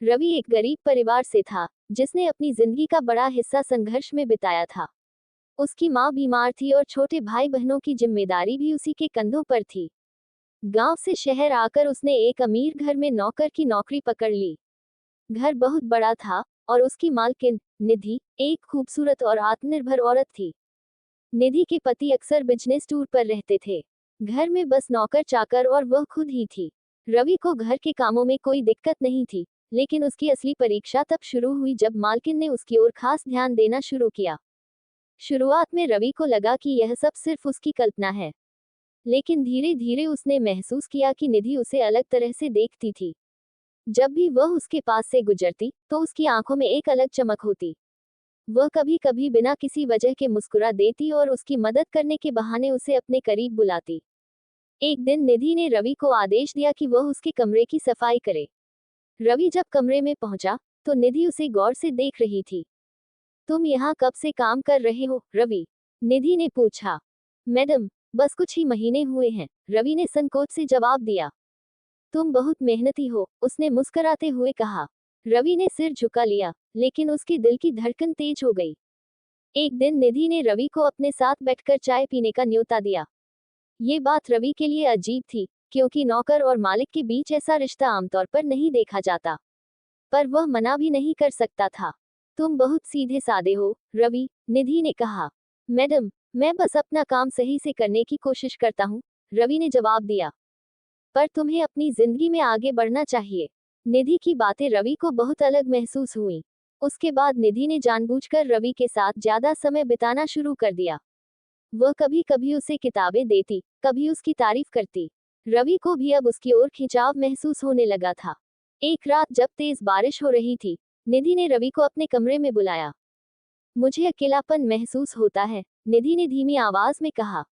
रवि एक गरीब परिवार से था, जिसने अपनी जिंदगी का बड़ा हिस्सा संघर्ष में बिताया था। उसकी माँ बीमार थी और छोटे भाई बहनों की जिम्मेदारी भी उसी के कंधों पर थी। गांव से शहर आकर उसने एक अमीर घर में नौकर की नौकरी पकड़ ली। घर बहुत बड़ा था और उसकी मालकिन, निधि, एक खूबसूरत और आत्मनिर्भर औरत थी। निधि के पति अक्सर बिजनेस टूर पर रहते थे। घर में बस नौकर चाकर और वह खुद ही थी। रवि को घर के कामों में कोई दिक्कत नहीं थी, लेकिन उसकी असली परीक्षा तब शुरू हुई जब मालकिन ने उसकी ओर खास ध्यान देना शुरू किया। शुरुआत में रवि को लगा कि यह सब सिर्फ उसकी कल्पना है, लेकिन धीरे धीरे उसने महसूस किया कि निधि उसे अलग तरह से देखती थी। जब भी वह उसके पास से गुजरती, तो उसकी आंखों में एक अलग चमक होती। वह कभी कभी बिना किसी वजह के मुस्कुरा देती और उसकी मदद करने के बहाने उसे अपने करीब बुलाती। एक दिन निधि ने रवि को आदेश दिया कि वह उसके कमरे की सफाई करे। रवि जब कमरे में पहुंचा, तो निधि उसे गौर से देख रही थी। तुम यहाँ कब से काम कर रहे हो, रवि? निधि ने पूछा। मैडम, बस कुछ ही महीने हुए हैं, रवि ने संकोच से जवाब दिया। तुम बहुत मेहनती हो, उसने मुस्कुराते हुए कहा। रवि ने सिर झुका लिया, लेकिन उसके दिल की धड़कन तेज हो गई। एक दिन निधि ने रवि को अपने साथ बैठकर चाय पीने का न्योता दिया। ये बात रवि के लिए अजीब थी, क्योंकि नौकर और मालिक के बीच ऐसा रिश्ता आमतौर पर नहीं देखा जाता। पर वह मना भी नहीं कर सकता था। तुम बहुत सीधे साधे हो, रवि, निधि ने कहा। मैडम, मैं बस अपना काम सही से करने की कोशिश करता हूँ, रवि ने जवाब दिया। पर तुम्हें अपनी जिंदगी में आगे बढ़ना चाहिए। निधि की बातें रवि को बहुत अलग महसूस हुई। उसके बाद निधि ने जानबूझकर रवि के साथ ज्यादा समय बिताना शुरू कर दिया। वह कभी कभी उसे किताबें देती, कभी उसकी तारीफ करती। रवि को भी अब उसकी ओर खिंचाव महसूस होने लगा था। एक रात जब तेज बारिश हो रही थी, निधि ने रवि को अपने कमरे में बुलाया। मुझे अकेलापन महसूस होता है, निधि ने धीमी आवाज में कहा।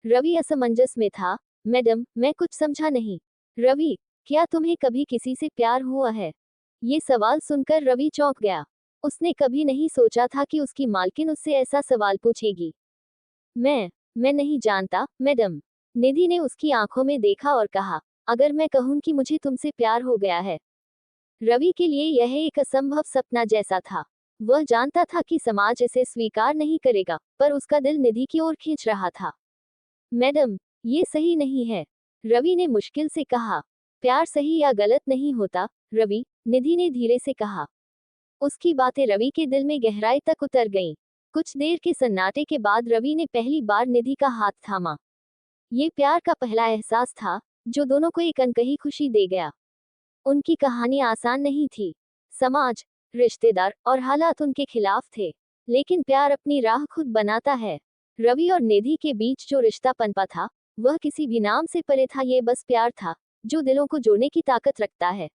रवि असमंजस में था। मैडम, मैं कुछ समझा नहीं। रवि, क्या तुम्हें कभी किसी से प्यार हुआ है? ये सवाल सुनकर रवि चौंक गया। उसने कभी नहीं सोचा था कि उसकी मालकिन उससे ऐसा सवाल पूछेगी। मैं नहीं जानता, मैडम। निधि ने उसकी आंखों में देखा और कहा, अगर मैं कहूं कि मुझे तुमसे प्यार हो गया है। रवि के लिए यह एक असंभव सपना जैसा था। वह जानता था कि समाज इसे स्वीकार नहीं करेगा, पर उसका दिल निधि की ओर खींच रहा था। मैडम, ये सही नहीं है, रवि ने मुश्किल से कहा। प्यार सही या गलत नहीं होता, रवि, निधि ने धीरे से कहा। उसकी बातें रवि के दिल में गहराई तक उतर गईं। कुछ देर के सन्नाटे के बाद रवि ने पहली बार निधि का हाथ थामा। ये प्यार का पहला एहसास था, जो दोनों को एक अनकही खुशी दे गया। उनकी कहानी आसान नहीं थी। समाज, रिश्तेदार और हालात उनके खिलाफ थे, लेकिन प्यार अपनी राह खुद बनाता है। रवि और निधि के बीच जो रिश्ता पनपा था, वह किसी भी नाम से परे था। ये बस प्यार था, जो दिलों को जोड़ने की ताकत रखता है।